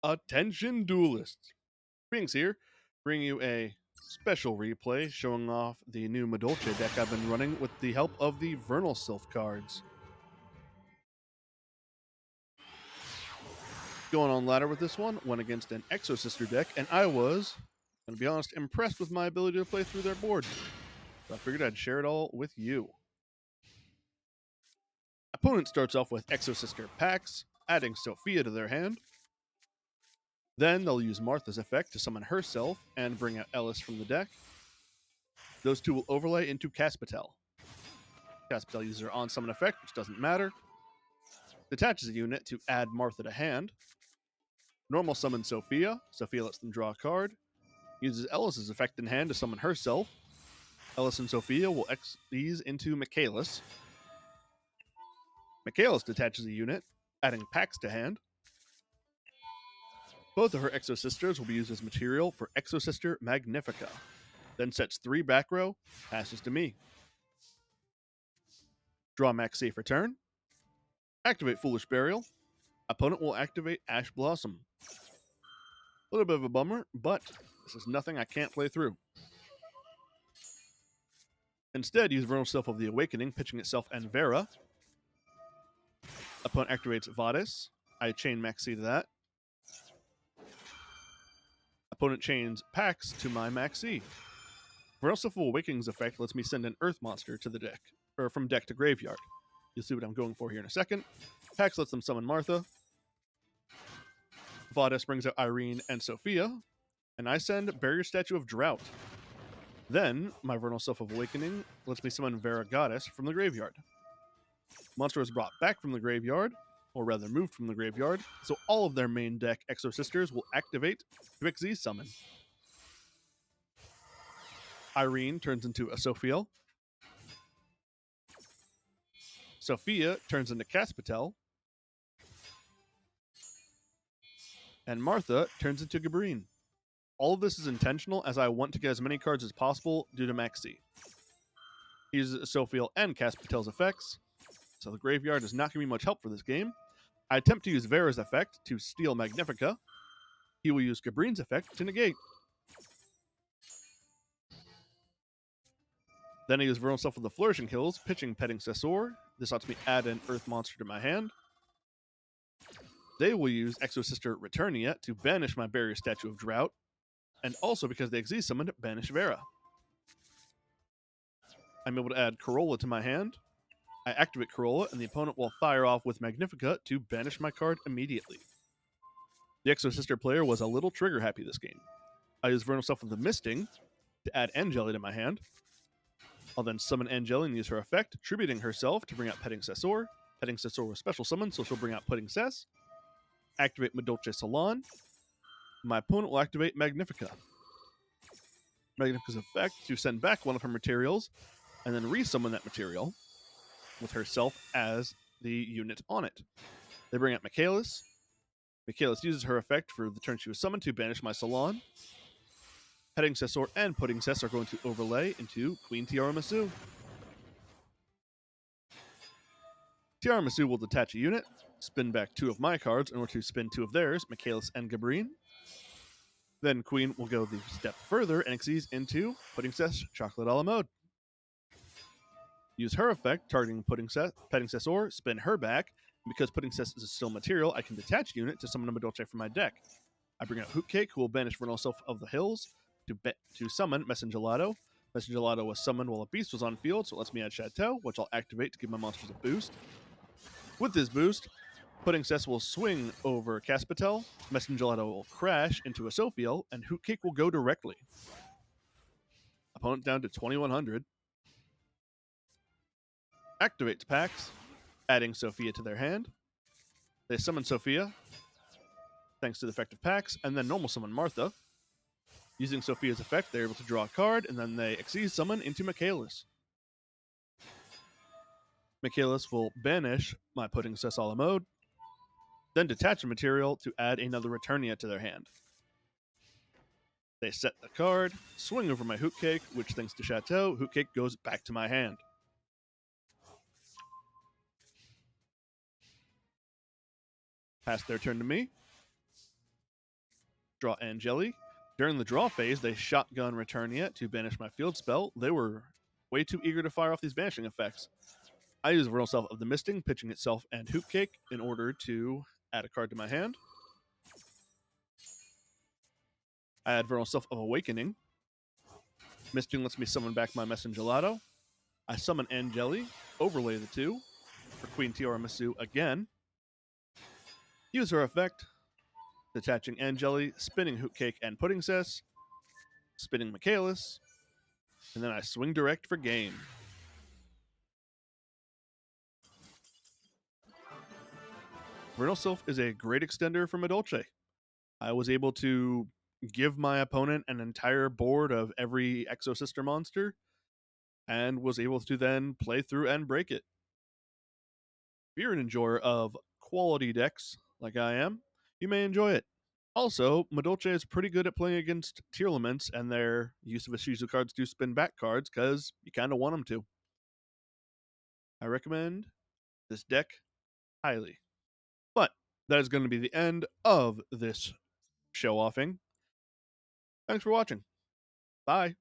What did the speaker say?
Attention duelists. Greetings here, bringing you a special replay showing off the new Madolche deck I've been running with the help of the Vernal Sylph cards. Going on ladder with this one, went against an Exosister deck, and I was, gonna be honest, impressed with my ability to play through their board. So I figured I'd share it all with you. Opponent starts off with Exosister packs, adding Sophia to their hand. Then they'll use Martha's effect to summon herself and bring out Ellis from the deck. Those two will overlay into Caspitel. Caspitel uses her on summon effect, which doesn't matter. Detaches a unit to add Martha to hand. Normal summon Sophia. Sophia lets them draw a card. Uses Ellis's effect in hand to summon herself. Ellis and Sophia will X these into Michaelis. Michaelis detaches a unit, adding Pax to hand. Both of her Exosisters will be used as material for Exosister Magnifica. Then sets 3 back row, passes to me. Draw max safe return. Activate Foolish Burial. Opponent will activate Ash Blossom. A little bit of a bummer, but this is nothing I can't play through. Instead, use Vernal Sylph of the Awakening, pitching itself and Vera. Opponent activates Vadis. I chain Maxi to that. Opponent chains Pax to my Maxi. Vernal Sylph of Awakening's effect lets me send an Earth monster to the deck, or from deck to graveyard. You'll see what I'm going for here in a second. Pax lets them summon Martha. Vadis brings out Irene and Sophia, and I send Barrier Statue of Drought. Then, my Vernal Sylph of Awakening lets me summon Vera Goddess from the graveyard. Monster is brought back from the graveyard, or rather moved from the graveyard, so all of their main deck Exosisters will activate Twixzy Summon. Irene turns into a Sophiel. Sophia turns into Caspitel. And Martha turns into Gabrine. All of this is intentional as I want to get as many cards as possible due to Maxi. He uses Sophiel and Caspitel's effects, so the graveyard is not going to be much help for this game. I attempt to use Vera's effect to steal Magnifica. He will use Gabrine's effect to negate. Then I use Vernal Sylph of the Flourishing Hills, pitching Petting Sessor. This lets me add an Earth monster to my hand. They will use Exosister Returnia to banish my Barrier Statue of Drought, and also because they Exi summoned, banish Vera. I'm able to add Corolla to my hand. I activate Corolla, and the opponent will fire off with Magnifica to banish my card immediately. The Exosister player was a little trigger happy this game. I use Vernal Sylph of the Misting to add Angeli to my hand. I'll then summon Angeli and use her effect, tributing herself to bring out Petting Sessor. Petting Sessor was special summon, so she'll bring out Pudding Cess. Activate Madolche Salon. My opponent will activate Magnifica. Magnifica's effect to send back one of her materials, and then resummon that material with herself as the unit on it. They bring out Michaelis. Michaelis uses her effect for the turn she was summoned to banish my Salon. Petting Sessor and Pudding Cess are going to overlay into Queen Tiramisu. Tiramisu will detach a unit, spin back 2 of my cards in order to spin 2 of theirs, Michaelis and Gabrine. Then Queen will go the step further and exceeds into Pudding Cess Chocolate a la Mode. Use her effect, targeting Petting Sessor, spin her back. And because Pudding Cess is still material, I can detach a unit to summon a Madolche from my deck. I bring out Hootcake, who will banish Vernal Sylph of the Hills to summon Messengelato. Messengelato was summoned while a beast was on field, so it lets me add Chateau, which I'll activate to give my monsters a boost. With this boost, Pudding Cess will swing over Caspitel, Messengelato will crash into a Sophiel, and Hootcake will go directly. Opponent down to 2100. Activates Pax, adding Sophia to their hand. They summon Sophia, thanks to the effect of Pax, and then normal summon Martha. Using Sophia's effect, they're able to draw a card, and then they Exceed summon into Michaelis. Michaelis will banish my Pudding Cess a la Mode, then detach a material to add another Returnia to their hand. They set the card, swing over my Hootcake, which thanks to Chateau, Hootcake goes back to my hand. Pass their turn to me. Draw Angeli. During the draw phase, they shotgun Returnia to banish my field spell. They were way too eager to fire off these banishing effects. I use Vernal Self of the Misting, pitching itself and Hoop Cake in order to add a card to my hand. I add Vernal Self of Awakening. Misting lets me summon back my Messengelato. I summon Angeli, overlay the two for Queen Tiramisu again. Use her effect, detaching Angeli, spinning Hoot Cake and Pudding Cess, spinning Michaelis, and then I swing direct for game. Vernal Sylph is a great extender for Madolche. I was able to give my opponent an entire board of every Exosister monster and was able to then play through and break it. If you're an enjoyer of quality decks like I am, you may enjoy it. Also, Madolche is pretty good at playing against Tearlaments, and their use of Ishizu cards do spin back cards because you kind of want them to. I recommend this deck highly. But that is going to be the end of this show offing. Thanks for watching. Bye.